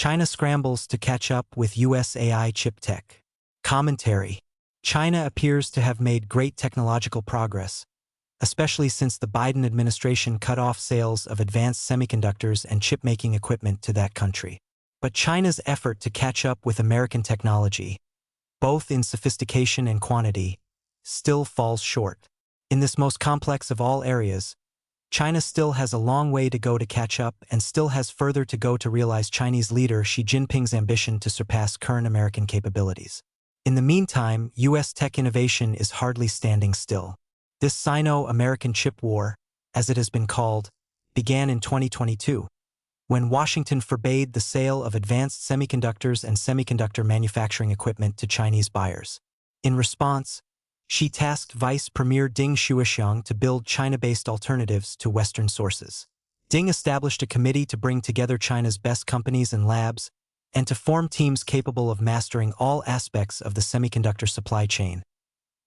China scrambles to catch up with US AI chip tech. Commentary. China appears to have made great technological progress, especially since the Biden administration cut off sales of advanced semiconductors and chip-making equipment to that country. But China's effort to catch up with American technology, both in sophistication and quantity, still falls short. In this most complex of all areas, China still has a long way to go to catch up and still has further to go to realize Chinese leader Xi Jinping's ambition to surpass current American capabilities. In the meantime, US tech innovation is hardly standing still. This Sino-American chip war, as it has been called, began in 2022, when Washington forbade the sale of advanced semiconductors and semiconductor manufacturing equipment to Chinese buyers. In response, Xi tasked Vice Premier Deng Xuexiang to build China-based alternatives to Western sources. Deng established a committee to bring together China's best companies and labs, and to form teams capable of mastering all aspects of the semiconductor supply chain,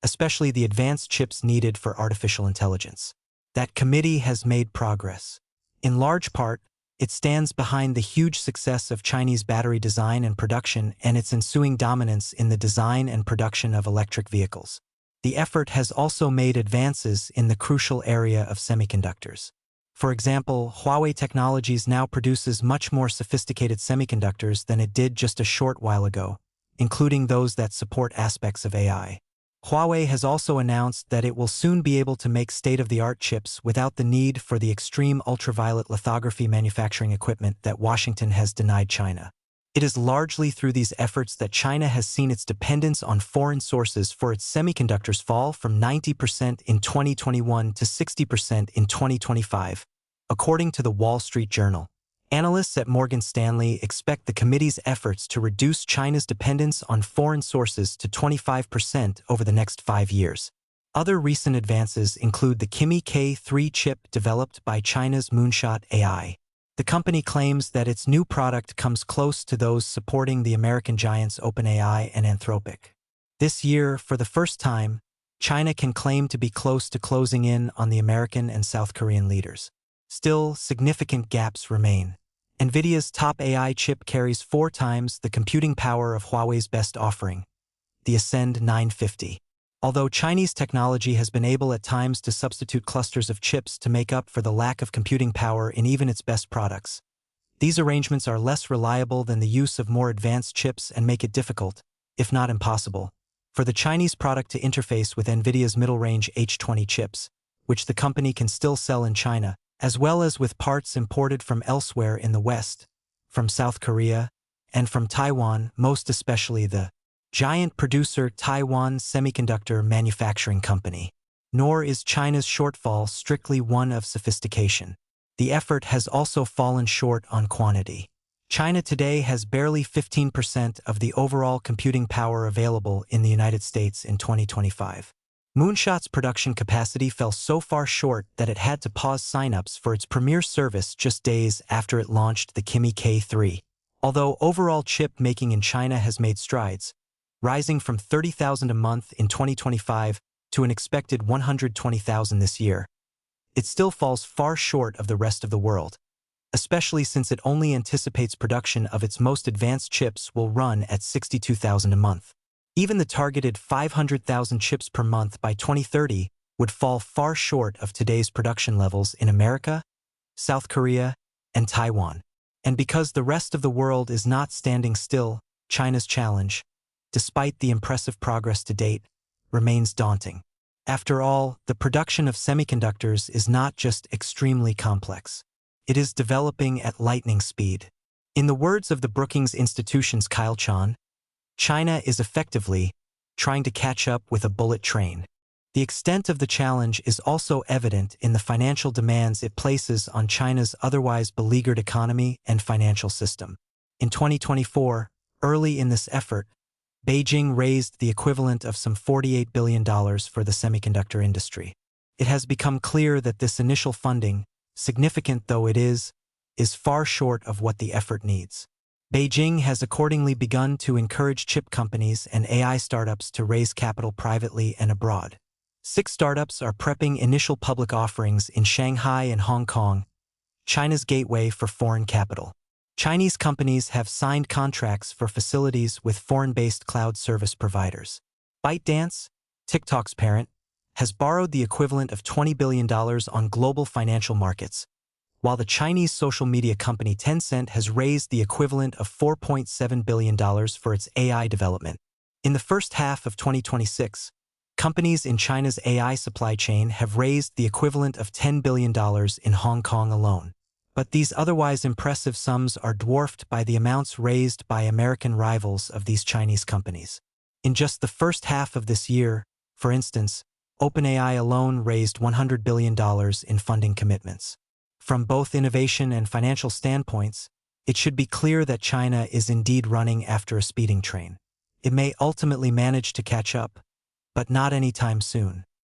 especially the advanced chips needed for artificial intelligence. That committee has made progress. In large part, it stands behind the huge success of Chinese battery design and production and its ensuing dominance in the design and production of electric vehicles. The effort has also made advances in the crucial area of semiconductors. For example, Huawei Technologies now produces much more sophisticated semiconductors than it did just a short while ago, including those that support aspects of AI. Huawei has also announced that it will soon be able to make state-of-the-art chips without the need for the extreme ultraviolet lithography manufacturing equipment that Washington has denied China. It is largely through these efforts that China has seen its dependence on foreign sources for its semiconductors fall from 90% in 2021 to 60% in 2025, according to the Wall Street Journal. Analysts at Morgan Stanley expect the committee's efforts to reduce China's dependence on foreign sources to 25% over the next 5 years. Other recent advances include the Kimi K3 chip developed by China's Moonshot AI. The company claims that its new product comes close to those supporting the American giants OpenAI and Anthropic. This year, for the first time, China can claim to be close to closing in on the American and South Korean leaders. Still, significant gaps remain. NVIDIA's top AI chip carries 4 times the computing power of Huawei's best offering, the Ascend 950. Although Chinese technology has been able at times to substitute clusters of chips to make up for the lack of computing power in even its best products, these arrangements are less reliable than the use of more advanced chips and make it difficult, if not impossible, for the Chinese product to interface with NVIDIA's middle-range H20 chips, which the company can still sell in China, as well as with parts imported from elsewhere in the West, from South Korea, and from Taiwan, most especially the giant producer Taiwan Semiconductor Manufacturing Company. Nor is China's shortfall strictly one of sophistication. The effort has also fallen short on quantity. China today has barely 15% of the overall computing power available in the United States in 2025. Moonshot's production capacity fell so far short that it had to pause signups for its premier service just days after it launched the Kimi K3. Although overall chip making in China has made strides, rising from 30,000 a month in 2025 to an expected 120,000 this year, it still falls far short of the rest of the world, especially since it only anticipates production of its most advanced chips will run at 62,000 a month. Even the targeted 500,000 chips per month by 2030 would fall far short of today's production levels in America, South Korea, and Taiwan. And because the rest of the world is not standing still, China's challenge, despite the impressive progress to date, remains daunting. After all, the production of semiconductors is not just extremely complex. It is developing at lightning speed. In the words of the Brookings Institution's Kyle Chan, China is effectively trying to catch up with a bullet train. The extent of the challenge is also evident in the financial demands it places on China's otherwise beleaguered economy and financial system. In 2024, early in this effort, Beijing raised the equivalent of some $48 billion for the semiconductor industry. It has become clear that this initial funding, significant though it is far short of what the effort needs. Beijing has accordingly begun to encourage chip companies and AI startups to raise capital privately and abroad. 6 startups are prepping initial public offerings in Shanghai and Hong Kong, China's gateway for foreign capital. Chinese companies have signed contracts for facilities with foreign-based cloud service providers. ByteDance, TikTok's parent, has borrowed the equivalent of $20 billion on global financial markets, while the Chinese social media company Tencent has raised the equivalent of $4.7 billion for its AI development. In the first half of 2026, companies in China's AI supply chain have raised the equivalent of $10 billion in Hong Kong alone. But these otherwise impressive sums are dwarfed by the amounts raised by American rivals of these Chinese companies. In just the first half of this year, for instance, OpenAI alone raised $100 billion in funding commitments. From both innovation and financial standpoints, it should be clear that China is indeed running after a speeding train. It may ultimately manage to catch up, but not anytime soon.